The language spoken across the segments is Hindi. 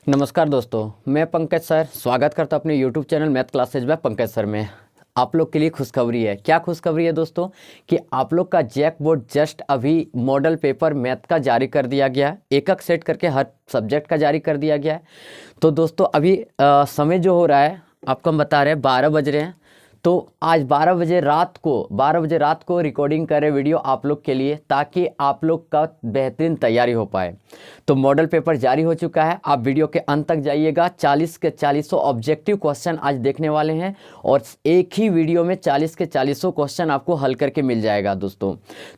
नमस्कार दोस्तों, मैं पंकज सर स्वागत करता हूं अपने YouTube channel math classes by Pankaj sir में। आप लोग के लिए खुशखबरी है। क्या खुशखबरी है दोस्तों कि आप लोग का जैक बोर्ड जस्ट अभी मॉडल पेपर मैथ का जारी कर दिया गया है। एक एक सेट करके हर सब्जेक्ट का जारी कर दिया गया है। तो दोस्तों अभी समय जो हो रहा है आपको हम बता रहे हैं 12 बज रहे हैं। तो आज 12 बजे रात को रिकॉर्डिंग करें वीडियो आप लोग के लिए, ताकि आप लोग का बेहतरीन तैयारी हो पाए। तो मॉडल पेपर जारी हो चुका है, आप वीडियो के अंत तक जाइएगा। 40 के 40 ऑब्जेक्टिव क्वेश्चन आज देखने वाले हैं और एक ही वीडियो में 40 के 40 क्वेश्चन आपको हल करके मिल जाएगा दोस्तों।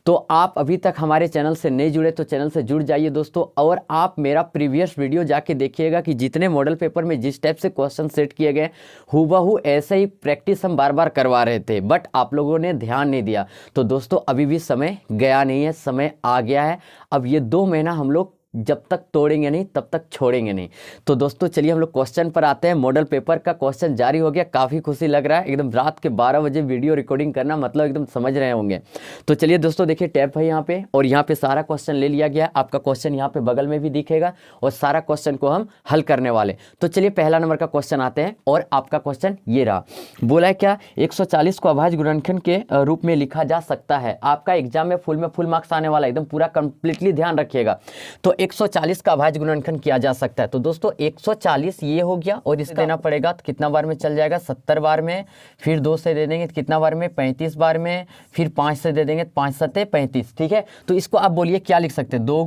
तो आप अभी तक हमारे चैनल से नहीं जुड़े तो चैनल से जुड़ जाइए दोस्तों, और आप मेरा प्रीवियस वीडियो जाके देखिएगा कि जितने मॉडल पेपर में जिस टाइप से क्वेश्चन सेट किए गए हूबहू ऐसे ही प्रैक्टिस हम बार बार करवा रहे थे, बट आप लोगों ने ध्यान नहीं दिया। तो दोस्तों अभी भी समय गया नहीं है, समय आ गया है। अब ये 2 महीना हम लोग जब तक तोड़ेंगे नहीं तब तक छोड़ेंगे नहीं। तो दोस्तों चलिए हम लोग क्वेश्चन पर आते हैं। मॉडल पेपर का क्वेश्चन जारी हो गया, काफ़ी खुशी लग रहा है। एकदम रात के 12 बजे वीडियो रिकॉर्डिंग करना मतलब एकदम समझ रहे होंगे। तो चलिए दोस्तों देखिए, टैब है यहाँ पे और यहाँ पे सारा क्वेश्चन ले लिया गया। आपका क्वेश्चन यहाँ पे बगल में भी दिखेगा और सारा क्वेश्चन को हम हल करने वाले। तो चलिए पहला नंबर का क्वेश्चन आते हैं और आपका क्वेश्चन ये रहा। बोला है क्या 140 को अभाज्य गुणनखंड के रूप में लिखा जा सकता है। आपका एग्जाम में फुल मार्क्स आने वाला, एकदम पूरा कंप्लीटली ध्यान रखिएगा। तो 140 का अभाज्य गुणनखंड किया जा सकता है। तो दोस्तों 140 ये हो गया और इसका देना पड़ेगा तो कितना बार में चल जाएगा, 70 बार में। फिर 2 से दे देंगे तो कितना बार में, 35 बार में। फिर 5 से दे देंगे तो 5 सत्ते 35। ठीक है, तो इसको आप बोलिए क्या लिख सकते हैं, 2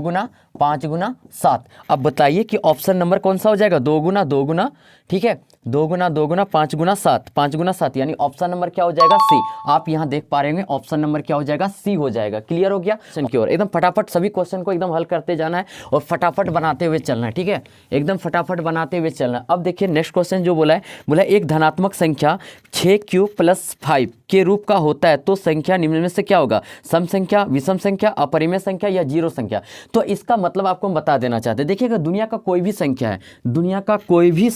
गुना 5 गुना 7। अब बताइए कि ऑप्शन नंबर कौन सा हो जाएगा, 2 गुना, ठीक है, 2 गुना 5 गुना 7, 5 गुना 7, यानी ऑप्शन नंबर क्या हो जाएगा, सी। आप यहाँ देख पा रहे होंगे ऑप्शन नंबर क्या हो जाएगा, सी हो जाएगा। क्लियर हो गया क्वेश्चन की ओर। एकदम फटाफट सभी क्वेश्चन को एकदम हल करते जाना है और फटाफट बनाते हुए चलना है। ठीक है, एकदम फटाफट बनाते हुए चलना है। अब देखिए नेक्स्ट क्वेश्चन जो बोला है एक धनात्मक संख्या 6q + 5 के रूप का होता है तो संख्या निम्न में से क्या होगा, सम संख्या, विषम संख्या, अपरिमेय संख्या या जीरो संख्या। तो इसका मतलब आपको हम बता देना चाहते हैं। देखिएगा दुनिया का कोई भी संख्या है, दुनिया का कोई भी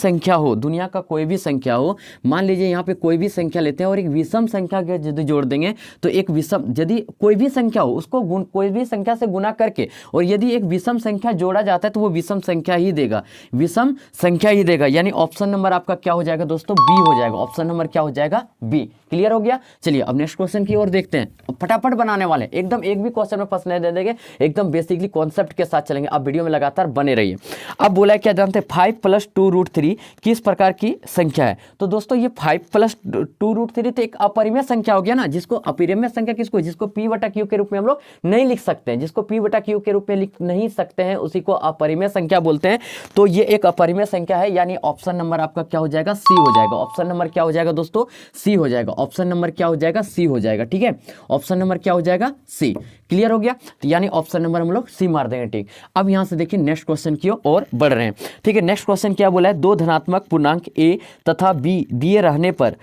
संख्या हो, मान लीजिए यहाँ पे कोई भी संख्या लेते हैं और एक विषम संख्या के यदि जोड़ देंगे तो एक विषम, यदि कोई भी संख्या हो उसको कोई भी संख्या से गुना करके और यदि एक विषम संख्या जोड़ा जाता है तो वो विषम संख्या ही देगा, विषम संख्या ही देगा। यानी ऑप्शन नंबर आपका क्या हो जाएगा दोस्तों, बी हो जाएगा। ऑप्शन नंबर क्या हो जाएगा, बी। क्लियर हो गया। चलिए अब नेक्स्ट क्वेश्चन की ओर देखते हैं। फटाफट बनाने वाले, एकदम एक भी क्वेश्चन में फंसने दे देंगे, एकदम बेसिकली कॉन्सेप्ट के साथ चलेंगे। आप वीडियो में लगातार बने रहिए। अब बोला है क्या जानते हैं 5 + 2√3 किस प्रकार की संख्या है। तो दोस्तों ये 5 + 2√3 तो एक अपरिमेय संख्या हो गया ना, जिसको अपरिमेय संख्या किसको, जिसको p/q के रूप में हम लोग नहीं लिख सकते हैं, जिसको p/q के रूप में लिख नहीं सकते हैं उसी को अपरिमेय संख्या बोलते हैं। तो ये एक अपरिमेय संख्या है, यानी ऑप्शन नंबर आपका क्या हो जाएगा, सी हो जाएगा। ऑप्शन नंबर क्या हो जाएगा दोस्तों, सी हो जाएगा। ऑप्शन नंबर क्या हो जाएगा, सी हो जाएगा। ठीक है, ऑप्शन नंबर क्या हो जाएगा, सी। क्लियर हो गया, तो यानी ऑप्शन नंबर हम लोग सी मार देंगे। ठीक, अब यहां से देखिए नेक्स्ट क्वेश्चन की ओर बढ़ रहे हैं। ठीक है, नेक्स्ट क्वेश्चन क्या बोला है, 2 धनात्मक पूर्णांक a तथा b दिए रहने पर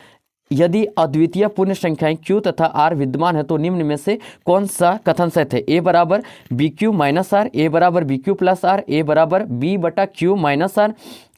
यदि अद्वितीय पूर्ण संख्याएं q तथा r विद्यमान है तो निम्न में से कौन सा कथन सत्य है। a बराबर bq - r, a बराबर bq + r, a बराबर b/q - r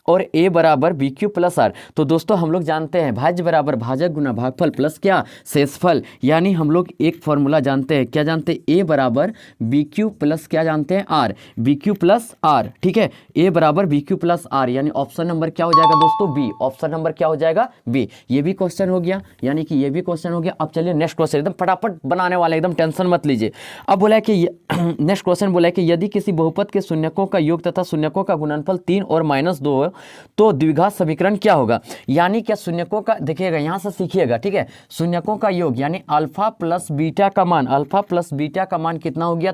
और a बराबर bq + r। तो दोस्तों हम लोग जानते हैं भाज्य बराबर भाजक गुना भागफल प्लस क्या, शेषफल। यानी हम लोग एक फॉर्मूला जानते हैं, क्या जानते हैं, a बराबर bq + क्या जानते हैं, r, bq + r। ठीक है, a बराबर bq + r, यानी ऑप्शन नंबर क्या हो जाएगा दोस्तों, b। ऑप्शन नंबर क्या हो जाएगा, b। ये भी क्वेश्चन हो गया, यानी कि ये भी क्वेश्चन हो गया। अब चलिए नेक्स्ट क्वेश्चन, एकदम फटाफट बनाने वाले, एकदम टेंशन मत लीजिए। अब बोला है कि नेक्स्ट क्वेश्चन बोला है कि यदि किसी बहुपद के शून्यकों का योग तथा शून्यकों का गुणनफल 3 और -2 हो तो द्विघात समीकरण क्या होगा। यानी क्या शून्यकों का, देखिएगा यहां से सीखिएगा। ठीक है, शून्यकों का योग यानी अल्फा प्लस बीटा का मान, अल्फा प्लस बीटा का मान कितना हो गया,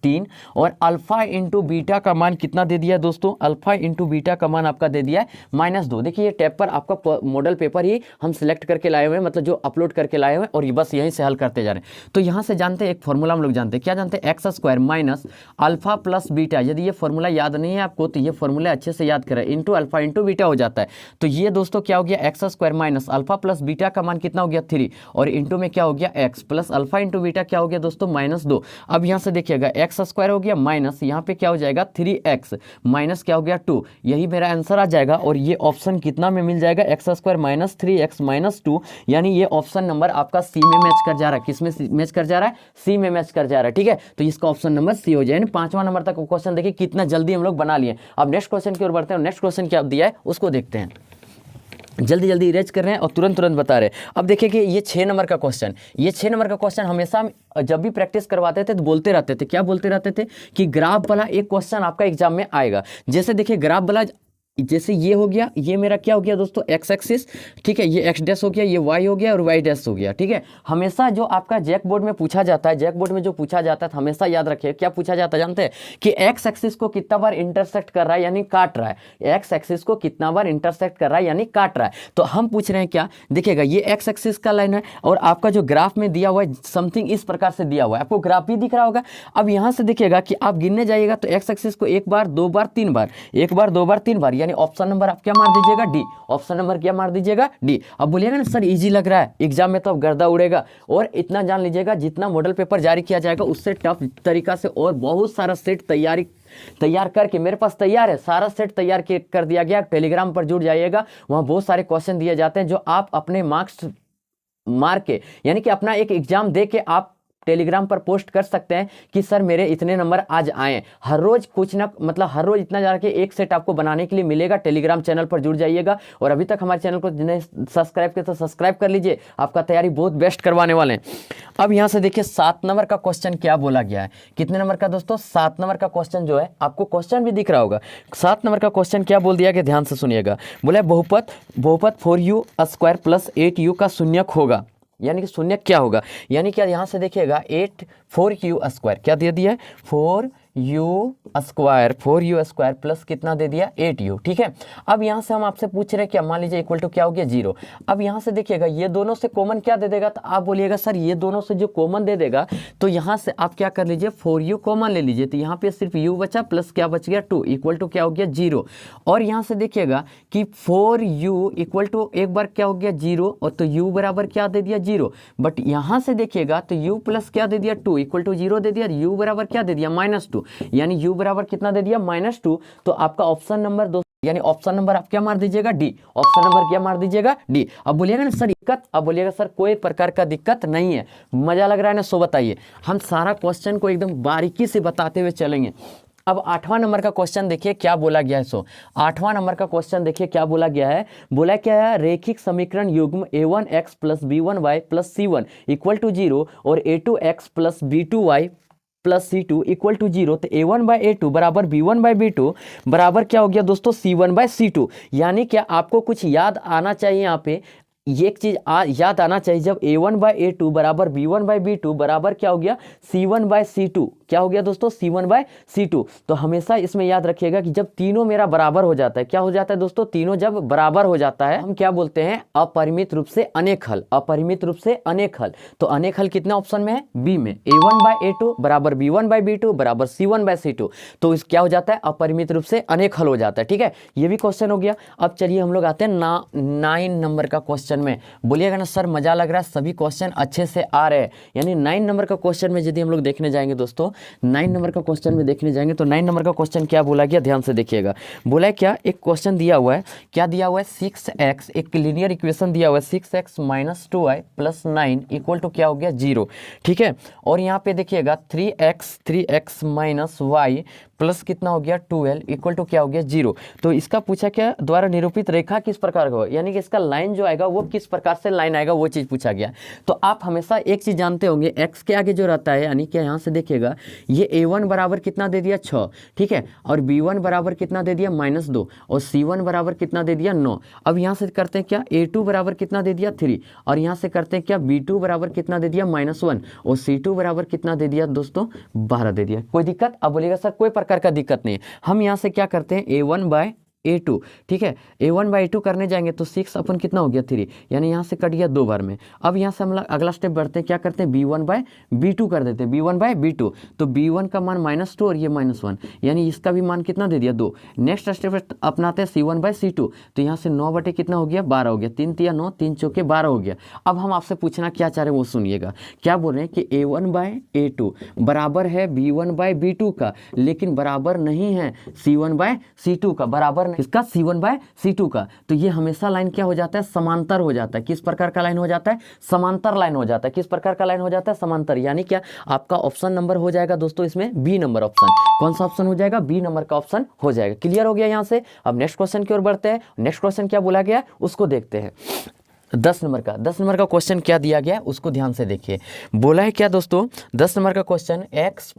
3, और अल्फा इंटू बीटा का मान कितना दे दिया दोस्तों, अल्फा इंटू बीटा का मान आपका दे दिया है -2। देखिए ये टैब पर आपका मॉडल पेपर ही हम सिलेक्ट करके लाए हुए हैं, मतलब जो अपलोड करके लाए हुए हैं, और ये बस यहीं से हल करते जा रहे हैं। तो यहाँ से जानते हैं एक फॉर्मूला हम लोग जानते हैं, क्या जानते हैं, x² - अल्फा प्लस बीटा। यदि ये फॉर्मूला याद नहीं है आपको तो ये फॉर्मूला अच्छे से याद करें, इंटू अल्फा इंटू बीटा हो जाता है। तो ये दोस्तों क्या हो गया, x square minus alpha plus beta का मान कितना हो गया 3, और इंटू में क्या हो गया x plus alpha into beta क्या हो गया दोस्तों -2। अब यहाँ से देखिएगा एक्स स्क्वायर हो गया माइनस यहाँ पे क्या हो जाएगा 3x माइनस क्या हो गया 2, यही मेरा आंसर आ जाएगा। और ये ऑप्शन कितना में मिल जाएगा, x square minus 3x minus 2, यानी ये ऑप्शन नंबर आपका सी में मैच कर जा रहा है। किस में मैच कर जा रहा है, सी में मैच कर जा रहा है। ठीक है, तो इसका ऑप्शन नंबर सी हो जाए। 5वां नंबर तक क्वेश्चन देखिए कितना जल्दी हम लोग बना लिए। अब नेक्स्ट क्वेश्चन की ओर बढ़ते हैं। नेक्स्ट क्वेश्चन क्या दिया है उसको देखते हैं। जल्दी जल्दी इरेज कर रहे हैं और तुरंत तुरंत बता रहे हैं। अब देखिए कि ये 6 नंबर का क्वेश्चन, ये 6 नंबर का क्वेश्चन हमेशा जब भी प्रैक्टिस करवाते थे तो बोलते रहते थे, क्या बोलते रहते थे कि ग्राफ वाला एक क्वेश्चन आपका एग्जाम में आएगा। जैसे देखिए ग्राफ वाला, जैसे ये हो गया, ये मेरा क्या हो गया दोस्तों एक्स एक्सिस, ठीक है, ये एक्स डैश हो गया, ये वाई हो गया और वाई डैश हो गया। ठीक है, हमेशा जो आपका जैक बोर्ड में पूछा जाता है, जैक बोर्ड में जो पूछा जाता है हमेशा याद रखिए क्या पूछा जाता है जानते हैं, कि एक्स एक्सिस को कितना बार इंटरसेक्ट कर रहा है यानी काट रहा है, एक्स एक्सिस को कितना बार इंटरसेक्ट कर रहा है यानी काट रहा है। तो हम पूछ रहे हैं क्या, देखिएगा ये एक्स एक्सिस का लाइन है और आपका जो ग्राफ में दिया हुआ है समथिंग इस प्रकार से दिया हुआ है, आपको ग्राफ भी दिख रहा होगा। अब यहाँ से देखिएगा कि आप गिनने जाइएगा तो एक्स एक्सिस को एक बार, दो बार, तीन बार, एक बार, दो बार, तीन बार, यानी ऑप्शन नंबर आप क्या मार दीजिएगा डी, ऑप्शन नंबर क्या मार दीजिएगा डी। अब बोलिएगा ना सर इजी लग रहा है, एग्जाम में तो अब गर्दा उड़ेगा, और इतना जान लीजिएगा जितना मॉडल पेपर जारी किया जाएगा उससे टफ तरीका से और बहुत सारा सेट तैयार करके मेरे पास तैयार है, सारा सेट तैयार कर दिया गया। टेलीग्राम पर जुड़ जाइएगा, वहां बहुत सारे क्वेश्चन दिए जाते हैं जो आप अपने मार्क्स मार के यानी कि अपना एक एग्जाम दे के आप टेलीग्राम पर पोस्ट कर सकते हैं कि सर मेरे इतने नंबर आज आए। हर रोज कुछ ना, मतलब हर रोज इतना जा के एक सेट आपको बनाने के लिए मिलेगा। टेलीग्राम चैनल पर जुड़ जाइएगा, और अभी तक हमारे चैनल को जिन्हें सब्सक्राइब किया तो सब्सक्राइब कर लीजिए, आपका तैयारी बहुत बेस्ट करवाने वाले हैं। अब यहाँ से देखिए 7 नंबर का क्वेश्चन क्या बोला गया है, कितने नंबर का दोस्तों 7 नंबर का क्वेश्चन जो है, आपको क्वेश्चन भी दिख रहा होगा। 7 नंबर का क्वेश्चन क्या बोल दिया कि ध्यान से सुनिएगा, बोला बहुपद 4u स्क्वायर प्लस 8u का शून्यक होगा, यानी कि शून्य क्या होगा, यानी क्या यहाँ से देखिएगा 4u स्क्वायर क्या दे दिया है 4u स्क्वायर प्लस कितना दे दिया 8u। ठीक है, अब यहाँ से हम आपसे पूछ रहे हैं क्या, मान लीजिए इक्वल टू क्या हो गया 0। अब यहाँ से देखिएगा ये दोनों से कॉमन क्या दे देगा, तो आप बोलिएगा सर ये दोनों से जो कॉमन दे देगा तो यहाँ से आप क्या कर लीजिए 4u कॉमन ले लीजिए, तो यहाँ पे सिर्फ u बचा प्लस क्या बच गया 2 इक्वल टू क्या हो गया 0। और यहाँ से देखिएगा कि 4u इक्वल टू एक बार क्या हो गया 0, और तो u बराबर क्या दे दिया 0, बट यहाँ से देखिएगा तो u प्लस क्या दे दिया 2 इक्वल टू 0 दे दिया, u बराबर क्या दे दिया -2, यानी u बराबर कितना दे दिया -2। तो आपका ऑप्शन नंबर 2 यानी ऑप्शन नंबर आप क्या मार दीजिएगा डी, ऑप्शन नंबर क्या मार दीजिएगा डी। अब बोलिएगा ना सर दिक्कत, अब बोलिएगा सर कोई प्रकार का दिक्कत नहीं है, मजा लग रहा है ना, सो बताइए। हम सारा क्वेश्चन को एकदम बारीकी से बताते हुए चलेंगे। अब 8वां नंबर का क्वेश्चन देखिए क्या बोला गया है। 8वां नंबर का क्वेश्चन देखिए क्या बोला गया है, बोला क्या है रेखिक समीकरण युग्म a1x plus b1y plus c1 equal to 0 और a2x plus b2y plus C2 equal to 0, तो a1/a2 बराबर b1/b2 बराबर क्या हो गया दोस्तों c1/c2। यानी क्या आपको कुछ याद आना चाहिए, यहाँ पे ये एक चीज याद आना चाहिए, जब a1/a2 बराबर b1/b2 बराबर क्या हो गया c1/c2, क्या हो गया दोस्तों c1/c2। तो हमेशा इसमें याद रखिएगा कि जब तीनों मेरा बराबर हो जाता है, क्या हो जाता है दोस्तों, तीनों जब बराबर हो जाता है हम क्या बोलते हैं अपरिमित रूप से अनेक हल, अपरिमित रूप से अनेक हल। तो अनेक हल कितने ऑप्शन में है, बी में, a1/a2 बराबर b1/b2 बराबर c1/c2, तो इस क्या हो जाता है अपरिमित रूप से अनेक हल हो जाता है। ठीक है, ये भी क्वेश्चन हो गया। अब चलिए हम लोग आते हैं 9 नंबर का क्वेश्चन में। बोलिएगा ना सर मजा लग रहा है, सभी क्वेश्चन अच्छे से आ रहे हैं, यानी 9 नंबर का क्वेश्चन में यदि हम लोग देखने जाएंगे दोस्तों, 9 नंबर का क्वेश्चन में देखने जाएंगे तो 9 नंबर का क्वेश्चन क्या बोला गया, ध्यान से देखिएगा। बोला है क्या, एक क्वेश्चन दिया हुआ है, क्या दिया हुआ है 6x, एक लीनियर इक्वेशन दिया हुआ है 6x minus 2y plus 9 equal to क्या हो गया 0। ठीक है, और यहाँ पे देखिएगा 3x माइनस y प्लस कितना हो गया 12 इक्वल टू क्या हो गया 0। तो इसका पूछा क्या, द्वारा निरूपित रेखा किस प्रकार का हो, यानी कि इसका लाइन जो आएगा वो किस प्रकार से लाइन आएगा वो चीज़ पूछा गया। तो आप हमेशा एक चीज़ जानते होंगे, x के आगे जो रहता है, यानी कि यहाँ से देखिएगा ये a1 बराबर कितना दे दिया 6, ठीक है, और b1 बराबर कितना दे दिया -2, और c1 बराबर कितना दे दिया 9। अब यहाँ से करते हैं क्या, a2 बराबर कितना दे दिया 3, और यहाँ से करते हैं क्या b2 बराबर कितना दे दिया -1, और c2 बराबर कितना दे दिया दोस्तों 12 दे दिया। कोई दिक्कत, अब बोलिएगा सर कोई प्रकार का दिक्कत नहीं है। हम यहाँ से क्या करते हैं a1/a2 A2, ठीक है। A1/A2 करने जाएंगे तो 6 अपन कितना हो गया 3, यानी यहाँ से कट गया 2 बार में। अब यहाँ से हम लोग अगला स्टेप बढ़ते हैं, क्या करते हैं B1/B2 कर देते हैं, B1/B2। तो B1 का मान -2 और ये -1, यानी इसका भी मान कितना दे दिया 2। नेक्स्ट स्टेप अपनाते हैं C1/C2, तो यहाँ से 9 बटे कितना हो गया 12 हो गया, 3 तिया 9, 3 चौके 12 हो गया। अब हम आपसे पूछना क्या चाह रहे हैं वो सुनिएगा, क्या बोल रहे हैं कि A1/A2 बराबर है B1/B2 का, लेकिन बराबर नहीं है C1/C2 का, बराबर नहीं इसका C1/C2 का। तो ये हमेशा लाइन क्या हो जाता है, समांतर हो जाता है। किस प्रकार का लाइन हो जाता है, समांतर लाइन हो जाता है। किस प्रकार का लाइन हो जाता है, समांतर। यानी क्या आपका ऑप्शन नंबर हो जाएगा दोस्तों इसमें बी नंबर ऑप्शन। कौन सा ऑप्शन हो जाएगा, बी नंबर का ऑप्शन हो जाएगा। क्लियर हो गया यहाँ से। अब नेक्स्ट क्वेश्चन की ओर बढ़ते हैं। नेक्स्ट क्वेश्चन क्या बोला गया उसको देखते हैं। 10 नंबर का क्वेश्चन क्या दिया गया उसको ध्यान से देखिए। बोला है क्या दोस्तों, 10 नंबर का question x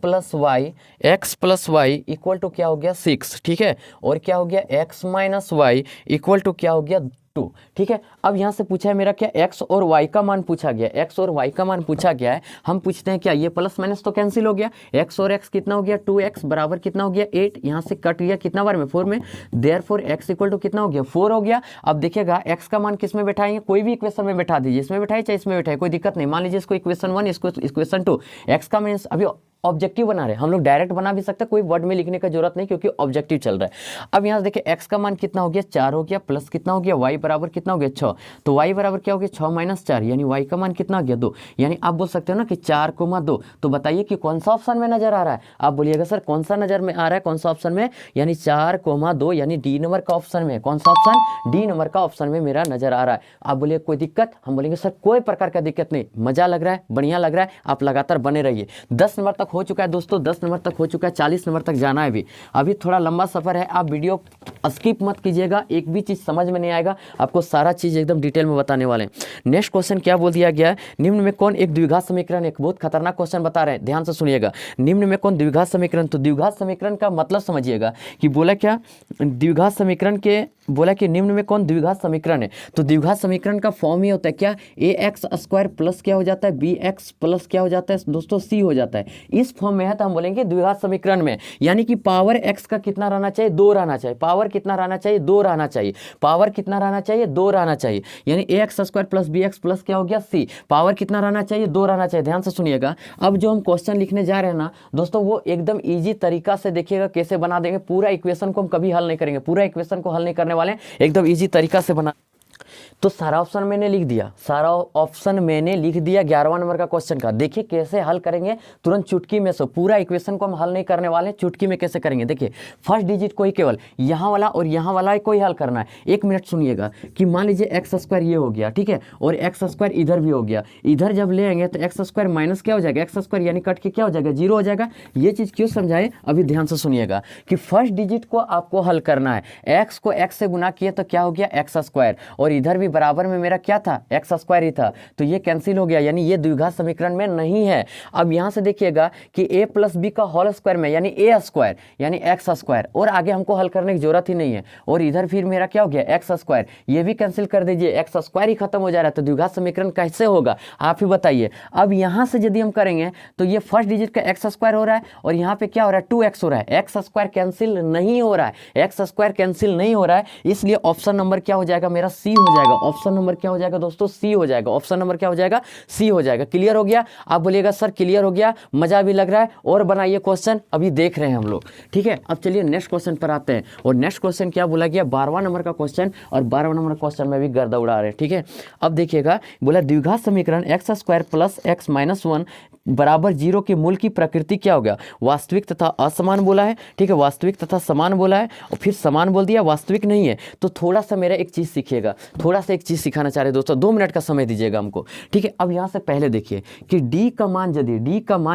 + y equal to क्या हो गया 6, ठीक है। और क्या हो गया x - y इक्वल टू क्या हो गया 2, ठीक है। अब यहाँ से पूछा है मेरा क्या x और y का मान पूछा गया, x और y का मान पूछा गया है। हम पूछते हैं क्या ये प्लस माइनस तो कैंसिल हो गया, x और x कितना हो गया 2x बराबर कितना हो गया 8, यहाँ से कट गया कितना बार में 4 में, देयरफॉर x इक्वल टू कितना हो गया 4 हो गया। अब देखिएगा x का मान किस में बैठाएंगे, कोई भी इक्वेशन में बैठा दीजिए, इसमें बैठाइए चाहे इसमें बैठाइए, कोई दिक्कत नहीं। मान लीजिए इसको इक्वेशन 1, इसको इक्वेशन 2, x का मीन्स अभी ऑब्जेक्टिव बना रहे हैं हम लोग, डायरेक्ट बना भी सकते हैं, कोई वर्ड में लिखने का जरूरत नहीं क्योंकि ऑब्जेक्टिव चल रहा है। अब यहाँ से देखिए x का मान कितना हो गया 4 हो गया, प्लस कितना हो गया y बराबर कितना हो गया 6, तो y बराबर क्या हो गया 6 - 4, यानी y का मान कितना हो गया 2। यानी आप बोल सकते हो ना कि 4, 2। तो बताइए कि कौन सा ऑप्शन में नजर आ रहा है, आप बोलिएगा सर कौन सा नजर में आ रहा है, कौन सा ऑप्शन में, यानी 4, 2, यानी डी नंबर का ऑप्शन में। कौन सा ऑप्शन, डी नंबर का ऑप्शन में मेरा नजर आ रहा है। आप बोलिए कोई दिक्कत, हम बोलेंगे सर कोई प्रकार का दिक्कत नहीं, मजा लग रहा है, बढ़िया लग रहा है, आप लगातार बने रहिए। 10 नंबर तक हो चुका है दोस्तों, 10 नंबर तक हो चुका है, 40 नंबर तक जाना है अभी थोड़ा लंबा सफर है। आप वीडियो स्किप मत कीजिएगा, एक भी चीज समझ में नहीं आएगा, आपको सारा चीज एकदम डिटेल में बताने वाले हैं। नेक्स्ट क्वेश्चन क्या बोल दिया गया है, निम्न में कौन एक द्विघात समीकरण, एक बहुत खतरनाक क्वेश्चन बता रहे हैं, ध्यान से सुनिएगा। निम्न में कौन द्विघात समीकरण, तो द्विघात समीकरण का मतलब समझिएगा कि बोला क्या, द्विघात समीकरण के बोला कि निम्न में कौन द्विघात समीकरण है, तो द्विघात समीकरण का फॉर्म ये होता है क्या, ax² प्लस क्या हो जाता है bx प्लस क्या हो जाता है दोस्तों c हो जाता है। इस फॉर्म में है तो हम बोलेंगे द्विघात समीकरण में, यानी कि पावर x का कितना रहना चाहिए 2 रहना चाहिए, पावर कितना रहना चाहिए 2 रहना चाहिए, पावर कितना रहना चाहिए 2 रहना चाहिए, यानी ax² प्लस bx प्लस क्या हो गया c, पावर कितना रहना चाहिए 2 रहना चाहिए। ध्यान से सुनिएगा। अब जो हम क्वेश्चन लिखने जा रहे हैं ना दोस्तों, वो एकदम ईजी तरीका से देखिएगा कैसे बना देंगे। पूरा इक्वेशन को हम कभी हल नहीं करेंगे, पूरा इक्वेशन को हल नहीं करने वाले, एकदम इजी तरीका से बना। तो सारा ऑप्शन मैंने लिख दिया, सारा ऑप्शन मैंने लिख दिया 11वां नंबर का क्वेश्चन का। देखिए कैसे हल करेंगे तुरंत चुटकी में से, पूरा इक्वेशन को हम हल नहीं करने वाले, चुटकी में कैसे करेंगे। देखिए फर्स्ट डिजिट को ही केवल यहाँ वाला और यहाँ वाला को ही हल करना है। 1 मिनट सुनिएगा कि मान लीजिए x² ये हो गया, ठीक है, और x² इधर भी हो गया, इधर जब ले आएंगे तो x² माइनस क्या हो जाएगा x² यानी कट के क्या हो जाएगा 0 हो जाएगा। ये चीज़ क्यों समझाए, अभी ध्यान से सुनिएगा कि फर्स्ट डिजिट को आपको हल करना है। x को x से गुना किए तो क्या हो गया x², और इधर भी बराबर में मेरा क्या था x² ही था, तो ये कैंसिल हो गया, यानी ये द्विघात समीकरण में नहीं है। अब यहाँ से देखिएगा कि a + b का होल स्क्वायर में, यानी a² यानी x², और आगे हमको हल करने की जरूरत ही नहीं है। और इधर फिर मेरा क्या हो गया x², ये भी कैंसिल कर दीजिए, x² ही खत्म हो जा रहा है, तो द्विघात समीकरण कैसे होगा आप ही बताइए। अब यहाँ से यदि हम करेंगे तो ये फर्स्ट डिजिट का x² हो रहा है और यहाँ पे क्या हो रहा है 2x हो रहा है, x² कैंसिल नहीं हो रहा है, x² कैंसिल नहीं हो रहा है, इसलिए ऑप्शन नंबर क्या हो जाएगा मेरा सी हो जाएगा। ऑप्शन नंबर क्या हो जाएगा दोस्तों, सी हो जाएगा। ऑप्शन नंबर क्या हो जाएगा, सी हो जाएगा। क्लियर हो गया। आप बोलिएगा सर क्लियर हो गया, मजा भी लग रहा है, और बनाइए क्वेश्चन, अभी देख रहे हैं हम लोग, ठीक है। अब चलिए नेक्स्ट क्वेश्चन पर आते हैं, और नेक्स्ट क्वेश्चन क्या बोला गया 12वां नंबर का क्वेश्चन, और 12वां नंबर क्वेश्चन में भी गर्दा उड़ा रहे हैं, ठीक है। अब देखिएगा बोला द्विघात समीकरण x² प्लस x - 1 बराबर 0 के मूल की प्रकृति क्या हो गया, वास्तविक तथा असमान बोला है, ठीक है, वास्तविक तथा समान बोला है, और फिर समान बोल दिया, वास्तविक नहीं है। तो थोड़ा सा मेरा एक चीज़ सीखिएगा, थोड़ा सा एक चीज़ सिखाना चाह रहे दोस्तों, 2 मिनट का समय दीजिएगा हमको, ठीक है। अब यहाँ से पहले देखिए कि d का मान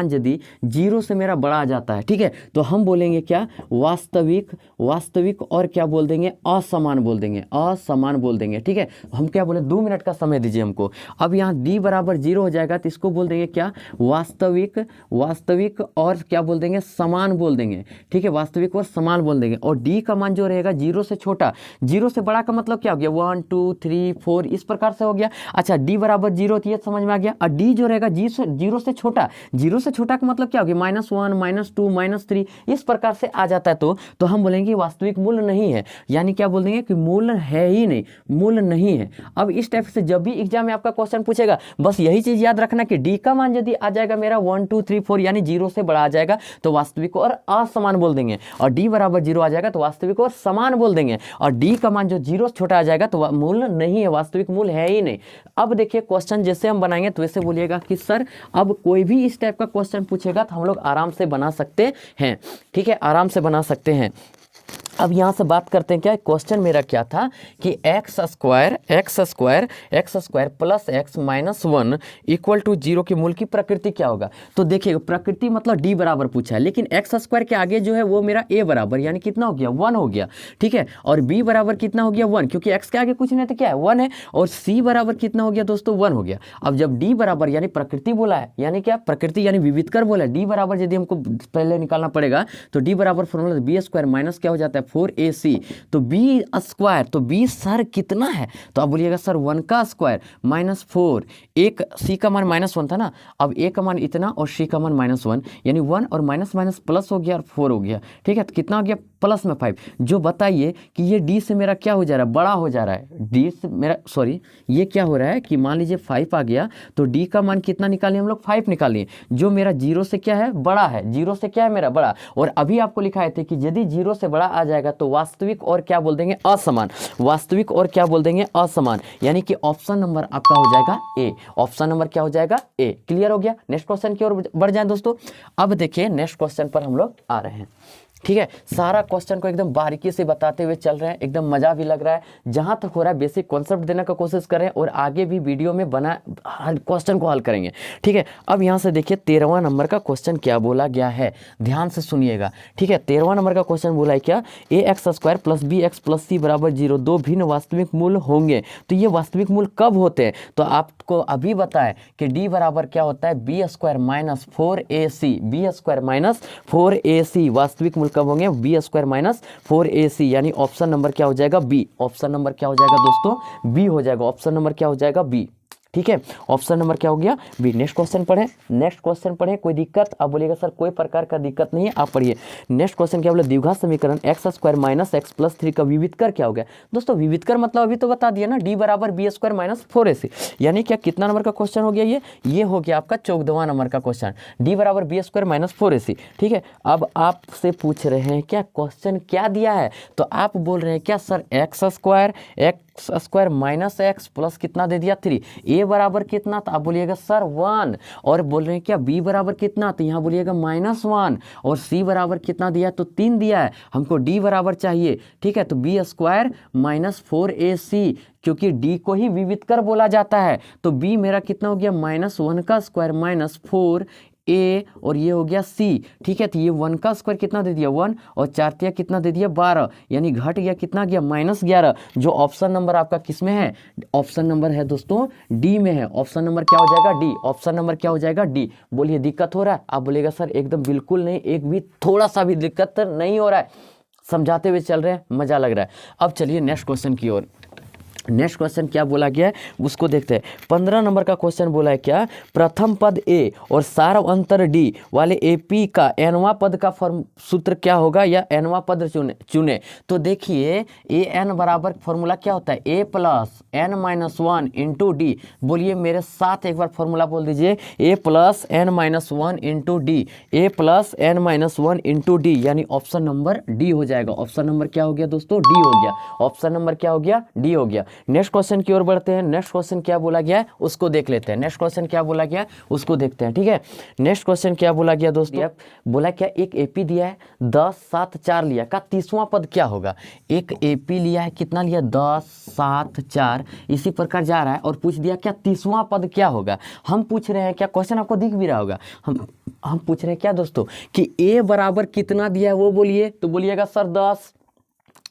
यदि 0 से मेरा बड़ा आ जाता है, ठीक है, तो हम बोलेंगे क्या वास्तविक और क्या बोल देंगे असमान बोल देंगे, असमान बोल देंगे, ठीक है। हम क्या बोले 2 मिनट का समय दीजिए हमको। अब यहाँ d बराबर 0 हो जाएगा तो इसको बोल देंगे क्या वास्तविक और क्या बोल देंगे समान बोल देंगे, ठीक है, वास्तविक और समान बोल देंगे। और d का मान जो रहेगा 0 से छोटा, 0 से बड़ा का मतलब क्या हो गया 1 2 3 4 इस प्रकार से हो गया। अच्छा डी बराबर 0 तो ये समझ में आ गया। और डी जो रहेगा जीरो से छोटा, जीरो से छोटा का मतलब क्या हो गया, -1 -2 -3 इस प्रकार से आ जाता है। तो हम बोलेंगे वास्तविक मूल नहीं है, यानी क्या बोल देंगे कि मूल है ही नहीं, मूल नहीं है। अब इस टाइप से जब भी एग्जाम में आपका क्वेश्चन पूछेगा बस यही चीज याद रखना कि डी का मान यदि आ जाएगा मेरा 1 2 3 4 यानी 0 से बड़ा आ जाएगा तो वास्तविक और असमान बोल देंगे, और डी बराबर 0 आ जाएगा तो वास्तविक और समान बोल देंगे, और डी का मान जो 0 से छोटा आ जाएगा तो मूल नहीं है, वास्तविक मूल है ही नहीं। अब देखिए क्वेश्चन जैसे हम बनाएंगे तो वैसे बोलिएगा कि सर अब कोई भी इस टाइप का क्वेश्चन पूछेगा तो हम लोग आराम से बना सकते हैं, ठीक है, आराम से बना सकते हैं। अब यहाँ से बात करते हैं क्या क्वेश्चन मेरा क्या था कि x square plus x minus 1 equal to 0 के मूल की प्रकृति क्या होगा। तो देखिए प्रकृति मतलब डी बराबर पूछा है, लेकिन एक्स स्क्वायर के आगे जो है वो मेरा ए बराबर यानी कितना हो गया 1 हो गया, ठीक है, और बी बराबर कितना हो गया 1 क्योंकि एक्स के आगे कुछ नहीं तो क्या है 1 है, और सी बराबर कितना हो गया दोस्तों 1 हो गया। अब जब डी बराबर यानी प्रकृति बोला है यानी क्या प्रकृति यानी विविधकर बोला है, डी बराबर यदि हमको पहले निकालना पड़ेगा तो डी बराबर फॉर्मूला बी स्क्वायर माइनस क्या हो जाता है 4ac, तो बी स्क्वायर तो बी सर कितना है, तो आप बोलिएगा सर 1 का स्क्वायर -4, एक सी का मान -1 था ना, अब ए का मान इतना और सी का मान -1 यानी 1 और माइनस माइनस प्लस हो गया और 4 हो गया, ठीक है, तो कितना हो गया प्लस में 5। जो बताइए कि ये डी से मेरा क्या हो जा रहा है बड़ा हो जा रहा है, डी से मेरा सॉरी ये क्या हो रहा है कि मान लीजिए 5 आ गया तो डी का मान कितना निकालिए हम लोग 5 निकालिए, जो मेरा 0 से क्या है बड़ा है, 0 से क्या है मेरा बड़ा, और अभी आपको लिखाए थे कि यदि 0 से बड़ा आ जाएगा तो वास्तविक और क्या बोल देंगे असमान, वास्तविक और क्या बोल देंगे असमान, यानी कि ऑप्शन नंबर आपका हो जाएगा ए, ऑप्शन नंबर क्या हो जाएगा ए। क्लियर हो गया। नेक्स्ट क्वेश्चन की ओर बढ़ जाए दोस्तों। अब देखिए नेक्स्ट क्वेश्चन पर हम लोग आ रहे हैं, ठीक है, सारा क्वेश्चन को एकदम बारीकी से बताते हुए चल रहे हैं, एकदम मजा भी लग रहा है, जहां तक हो रहा है बेसिक कॉन्सेप्ट देने का कोशिश करें और आगे भी वीडियो में बना क्वेश्चन को हल करेंगे, ठीक है। अब यहां से देखिए 13वां नंबर का क्वेश्चन क्या बोला गया है, ध्यान से सुनिएगा, ठीक है। 13वां नंबर का क्वेश्चन बोला है क्या A X square plus B X plus C बराबर 0 दो भिन्न वास्तविक मूल होंगे, तो ये वास्तविक मूल कब होते हैं, तो आपको अभी बताएं कि डी बराबर क्या होता है b square minus 4ac, b square minus 4ac वास्तविक मूल कब होंगे बी स्क्वायर माइनस 4ac, यानी ऑप्शन नंबर क्या हो जाएगा बी, ऑप्शन नंबर क्या हो जाएगा दोस्तों बी हो जाएगा, ऑप्शन नंबर क्या हो जाएगा बी, ठीक है, ऑप्शन नंबर क्या हो गया बी। नेक्स्ट क्वेश्चन पढ़ें, नेक्स्ट क्वेश्चन पढ़ें, कोई दिक्कत आप बोलिएगा सर कोई प्रकार का दिक्कत नहीं है, आप पढ़िए। नेक्स्ट क्वेश्चन क्या बोला द्विघात समीकरण x square minus x plus 3 का विविधकर क्या हो गया। दोस्तों विविधकर मतलब अभी तो बता दिया ना डी बराबर बी स्क्वायर माइनस 4ac, यानी क्या कितना नंबर का क्वेश्चन हो गया ये हो गया आपका 14वां नंबर का क्वेश्चन, डी बराबर बी स्क्वायर माइनस 4ac, ठीक है। अब आपसे पूछ रहे हैं क्या क्वेश्चन क्या दिया है, तो आप बोल रहे हैं क्या sir x square minus x plus कितना दे दिया 3, ए बराबर कितना, तो आप बोलिएगा सर 1, और बोल रहे हैं क्या बी बराबर कितना, तो यहाँ बोलिएगा -1, और सी बराबर कितना दिया तो 3 दिया है, हमको डी बराबर चाहिए, ठीक है, तो बी स्क्वायर माइनस 4ac, क्योंकि डी को ही विविधकर बोला जाता है, तो बी मेरा कितना हो गया -1 का स्क्वायर माइनस 4 ए, और ये हो गया सी, ठीक है, तो ये 1 का स्क्वायर कितना दे दिया 1 और 4 तिया कितना दे दिया 12, यानी घट गया कितना गया -11, जो ऑप्शन नंबर आपका किस में है, ऑप्शन नंबर है दोस्तों डी में है, ऑप्शन नंबर क्या हो जाएगा डी, ऑप्शन नंबर क्या हो जाएगा डी। बोलिए दिक्कत हो रहा है, आप बोलिएगा सर एकदम बिल्कुल नहीं, एक भी थोड़ा सा भी दिक्कत नहीं हो रहा है, समझाते हुए चल रहे हैं, मजा लग रहा है। अब चलिए नेक्स्ट क्वेश्चन की ओर। नेक्स्ट क्वेश्चन क्या बोला गया है उसको देखते हैं। 15 नंबर का क्वेश्चन बोला है क्या प्रथम पद ए और सार अंतर डी वाले एपी का एनवा पद का सूत्र क्या होगा, या एनवा पद चुने। तो देखिए ए एन बराबर फॉर्मूला क्या होता है A plus N minus 1 into D, बोलिए मेरे साथ एक बार फॉर्मूला बोल दीजिए A plus N minus 1 into D, A plus N minus 1 into D, यानी ऑप्शन नंबर डी हो जाएगा। ऑप्शन नंबर क्या हो गया दोस्तों डी हो गया, ऑप्शन नंबर क्या हो गया डी हो गया। नेक्स्ट क्वेश्चन की ओर बढ़ते हैं। नेक्स्ट क्वेश्चन क्या बोला गया है उसको देख लेते हैं, नेक्स्ट क्वेश्चन क्या बोला गया है उसको देखते हैं, ठीक है। नेक्स्ट क्वेश्चन क्या बोला गया दोस्तों, बोला क्या एक एपी दिया है 10 7 4 लिया का 30वां पद क्या होगा। एक एपी लिया है कितना लिया 10 7 4 इसी प्रकार जा रहा है और पूछ दिया क्या 30वां पद क्या होगा। हम पूछ रहे हैं क्या क्वेश्चन आपको दिख भी रहा होगा, हम पूछ रहे हैं क्या दोस्तों कि ए बराबर कितना दिया है वो बोलिए, तो बोलिएगा सर 10,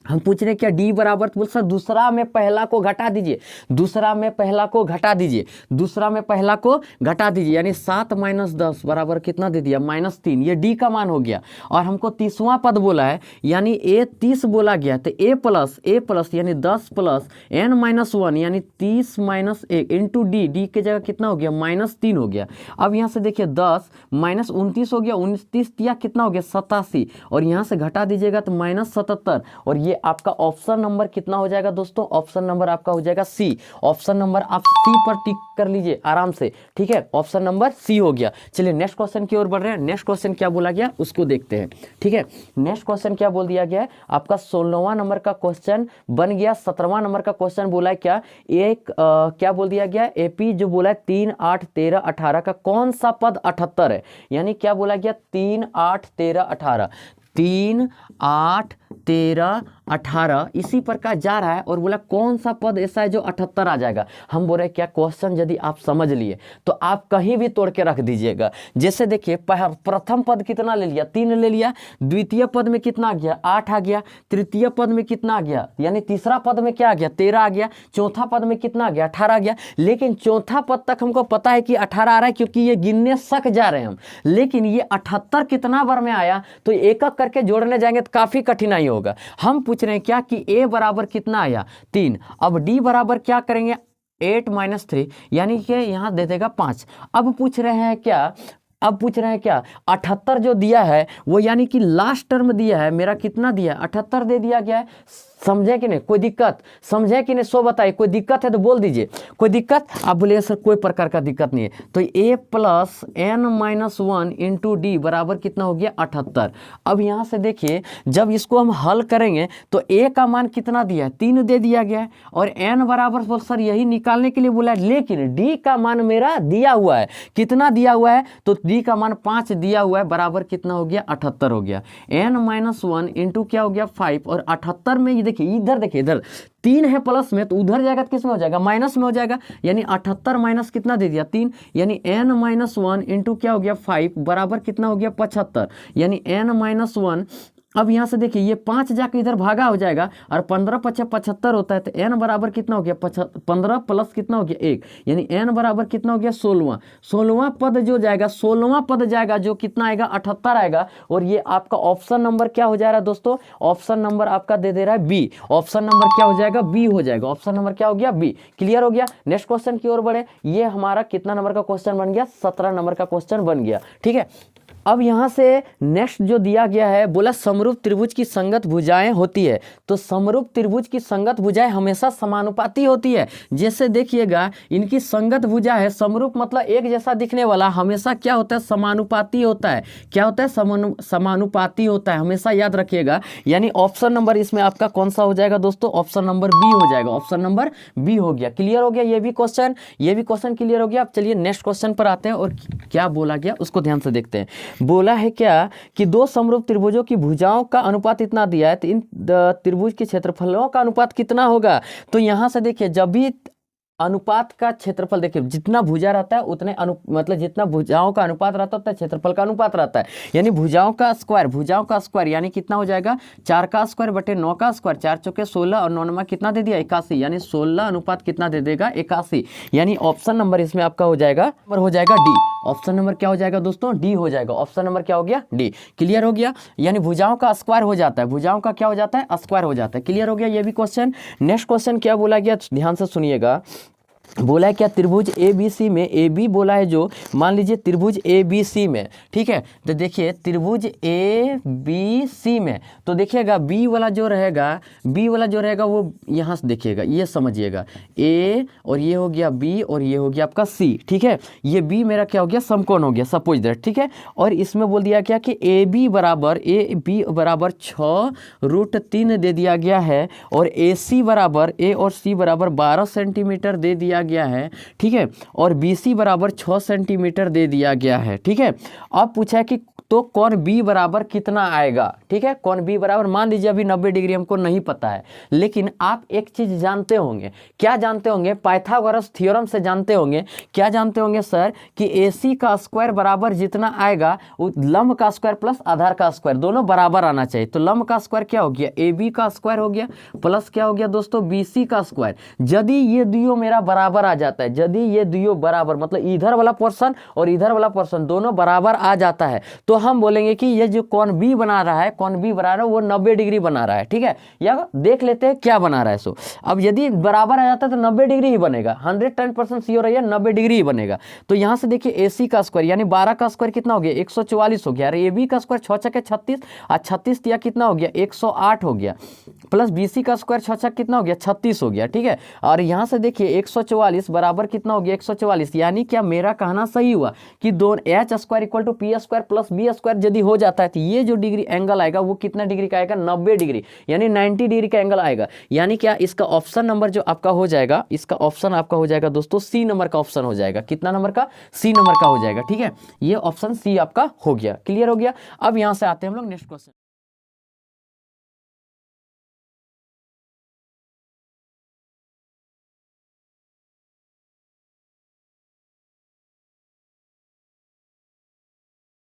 हम पूछ रहे हैं क्या डी बराबर, तो बोल सर दूसरा में पहला को घटा दीजिए, दूसरा में पहला को घटा दीजिए, दूसरा में पहला को घटा दीजिए, यानी 7 - 10 बराबर कितना दे दिया -3। ये डी का मान हो गया। और हमको 30वां पद बोला है, यानी ए 30 बोला गया, तो ए प्लस यानी 10 प्लस n-1 यानी 30 - 1 इंटू डी के जगह कितना हो गया -3 हो गया। अब यहाँ से देखिए 10 - 29 हो गया, 29 दिया कितना हो गया 87, और यहाँ से घटा दीजिएगा तो -77, और ये आपका ऑप्शन नंबर कितना हो जाएगा दोस्तों, ऑप्शन नंबर आपका हो जाएगा सी। ऑप्शन नंबर आप सी पर टिक कर लीजिए आराम से, ठीक है, ऑप्शन नंबर सी हो गया। चलिए नेक्स्ट क्वेश्चन की ओर बढ़ रहे हैं। नेक्स्ट क्वेश्चन क्या बोला गया उसको देखते हैं, ठीक है। नेक्स्ट क्वेश्चन क्या बोल दिया गया है आपका 16वां नंबर का क्वेश्चन बन गया। 17वां नंबर का क्वेश्चन बोला है क्या, एक क्या बोल दिया गया, एपी जो बोला है 3, 8, 13, 18 का कौन सा पद 78 है, यानी क्या बोला गया 3, 8, 13, 18, 3, 8, 13, 18 इसी प्रकार जा रहा है, और बोला कौन सा पद ऐसा है जो 78 आ जाएगा। हम बोल रहे क्या क्वेश्चन यदि आप समझ लिए तो आप कहीं भी तोड़ के रख दीजिएगा। जैसे देखिए प्रथम पद कितना ले लिया 3 ले लिया, द्वितीय पद में कितना आ गया 8 आ गया, तृतीय पद में कितना आ गया, यानी तीसरा पद में क्या आ गया 13 आ गया, चौथा पद में कितना आ गया 18 आ गया। लेकिन चौथा पद तक हमको पता है कि 18 आ रहा है क्योंकि ये गिनने सक जा रहे हैं हम, लेकिन ये 78 कितना बार में आया तो एक एक करके जोड़ने जाएंगे तो काफी कठिनाई होगा। हम पूछ रहे हैं क्या कि ए बराबर कितना आया 3, अब डी बराबर क्या करेंगे 8 - 3 यानी कि यहां दे देगा 5। अब पूछ रहे हैं क्या, 78 जो दिया है वो यानी कि लास्ट टर्म दिया है मेरा, कितना दिया है 78 दे दिया गया है। समझे कि नहीं, कोई दिक्कत, समझे कि नहीं, सो बताइए, कोई दिक्कत है तो बोल दीजिए, कोई दिक्कत। आप बोलिए सर कोई प्रकार का दिक्कत नहीं है, तो a plus n-1 into D बराबर कितना हो गया 78। अब यहाँ से देखिए जब इसको हम हल करेंगे तो a का मान कितना दिया है 3 दे दिया गया है, और n बराबर बोल सर यही निकालने के लिए बोला है, लेकिन d का मान मेरा दिया हुआ है, कितना दिया हुआ है तो d का मान 5 दिया हुआ है, बराबर कितना हो गया 78 हो गया। n-1 इंटू क्या हो गया 5, और 78 में देखिए इधर, देखिए इधर 3 है प्लस में तो उधर जाएगा तो किस में हो जाएगा माइनस में हो जाएगा, यानी 78 माइनस कितना दे दिया 3, यानी n-1 इंटू क्या हो गया 5 बराबर कितना हो गया 75, यानी n-1। अब यहाँ से देखिए ये 5 जाकर इधर भागा हो जाएगा, और 15 × 75 होता है, तो n बराबर कितना हो गया 15 प्लस कितना हो गया 1, यानी n बराबर कितना हो गया 16वां पद जो जाएगा, 16वां पद जाएगा जो कितना आएगा 78 आएगा। और ये आपका ऑप्शन नंबर क्या हो जा रहा है दोस्तों, ऑप्शन नंबर आपका दे दे रहा है बी, ऑप्शन नंबर क्या हो जाएगा बी हो जाएगा, ऑप्शन नंबर क्या हो गया बी। क्लियर हो गया। नेक्स्ट क्वेश्चन की ओर बढ़े। ये हमारा कितना नंबर का क्वेश्चन बन गया 17 नंबर का क्वेश्चन बन गया, ठीक है। अब यहाँ से नेक्स्ट जो दिया गया है बोला समरूप त्रिभुज की संगत भुजाएं होती है, तो समरूप त्रिभुज की संगत भुजाएं हमेशा समानुपाती होती है। जैसे देखिएगा इनकी संगत भुजा है, समरूप मतलब एक जैसा दिखने वाला, हमेशा क्या होता है समानुपाती होता है, क्या होता है समानुपाती होता है, हमेशा याद रखिएगा। यानी ऑप्शन नंबर इसमें आपका कौन सा हो जाएगा दोस्तों, ऑप्शन नंबर बी हो जाएगा, ऑप्शन नंबर बी हो गया। क्लियर हो गया ये भी क्वेश्चन क्लियर हो गया। अब चलिए नेक्स्ट क्वेश्चन पर आते हैं और क्या बोला गया उसको ध्यान से देखते हैं। बोला है क्या कि दो समरूप त्रिभुजों की भुजाओं का अनुपात इतना दिया है, तो इन त्रिभुज के क्षेत्रफलों का अनुपात कितना होगा। तो यहां से देखिए जब भी अनुपात का क्षेत्रफल देखिए जितना भुजा रहता है उतने मतलब जितना भुजाओं का अनुपात रहता है उतना क्षेत्रफल का अनुपात रहता है। यानी भुजाओं का स्क्वायर यानी कितना हो जाएगा 4 का स्क्वायर बटे 9 का स्क्वायर, 4 चौके 16 और 9 कितना दे दिया 81, यानी 16 अनुपात कितना दे देगा 81। यानी ऑप्शन नंबर इसमें आपका हो जाएगा डी। ऑप्शन नंबर क्या हो जाएगा दोस्तों डी हो जाएगा, ऑप्शन नंबर क्या हो गया डी। क्लियर हो गया। यानी भुजाओं का स्क्वायर हो जाता है, भुजाओं का क्या हो जाता है स्क्वायर हो जाता है। क्लियर हो गया ये भी क्वेश्चन। नेक्स्ट क्वेश्चन क्या बोला गया ध्यान से सुनिएगा। बोला है क्या त्रिभुज ए बी सी में, ए बी बोला है जो, मान लीजिए त्रिभुज ए बी सी में, ठीक है। तो देखिए त्रिभुज ए बी सी में तो देखिएगा बी वाला जो रहेगा वो यहाँ से देखिएगा, ये समझिएगा ए और ये हो गया बी और ये हो गया आपका सी, ठीक है। ये बी मेरा क्या हो गया समकोण हो गया, सपोज दैट, ठीक है। और इसमें बोल दिया क्या कि ए बी बराबर 6√3 दे दिया गया है, और ए सी बराबर ए और सी बराबर 12 सेंटीमीटर दे दिया गया है, ठीक है। और BC बराबर 6 सेंटीमीटर दे दिया गया है, ठीक है। अब पूछा है कि तो कौन बी बराबर कितना आएगा, ठीक है। कौन बी बराबर, मान लीजिए अभी 90 डिग्री हमको नहीं पता है, लेकिन आप एक चीज जानते होंगे, क्या जानते होंगे, पाइथागोरस थ्योरम से जानते होंगे, क्या जानते होंगे सर, कि AC का स्क्वायर बराबर जितना आएगा वो लंब का स्क्वायर प्लस आधार का स्क्वायर दोनों बराबर आना चाहिए। तो लंब का स्क्वायर क्या हो गया, AB का स्क्वायर हो गया प्लस क्या हो गया दोस्तों, BC का स्क्वायर। यदि ये दुइयों मेरा बराबर आ जाता है, यदि ये दुइयों बराबर मतलब इधर वाला पोर्शन और इधर वाला पोर्शन दोनों बराबर आ जाता है, तो हम बोलेंगे कि ये जो कौन बी बना रहा है, कौन बी बना रहा है वो 90 डिग्री बना रहा है, ठीक है। या देख लेते हैं क्या बना रहा है। सो अब यदि बराबर आ जाता है तो 90 डिग्री ही बनेगा, 110% श्योर है, 90 डिग्री ही बनेगा। तो यहां से देखिए AC का स्क्वायर यानी 12 का स्क्वायर कितना हो गया, 144 हो गया। AB का स्क्वायर 6 छके 36 और 36 दिया कितना हो गया, 108 हो गया, प्लस BC का स्क्वायर 6 छक कितना हो गया, 36 हो गया, ठीक है। और यहां से देखिए 144 बराबर कितना हो गया, 144, यानी क्या मेरा कहना सही हुआ कि दोनों H square equal to P square plus B square यदि हो जाता है तो ये जो डिग्री एंगल आएगा वो कितना डिग्री का आएगा, 90 डिग्री, यानी 90 डिग्री का एंगल आएगा। यानी क्या इसका ऑप्शन नंबर जो आपका हो जाएगा, इसका ऑप्शन आपका हो जाएगा दोस्तों C नंबर का ऑप्शन हो जाएगा। कितना नंबर का, C नंबर का हो जाएगा, ठीक है। ये ऑप्शन C आपका हो गया, क्लियर हो गया। अब यहां से आते हैं हम लोग नेक्स्ट क्वेश्चन।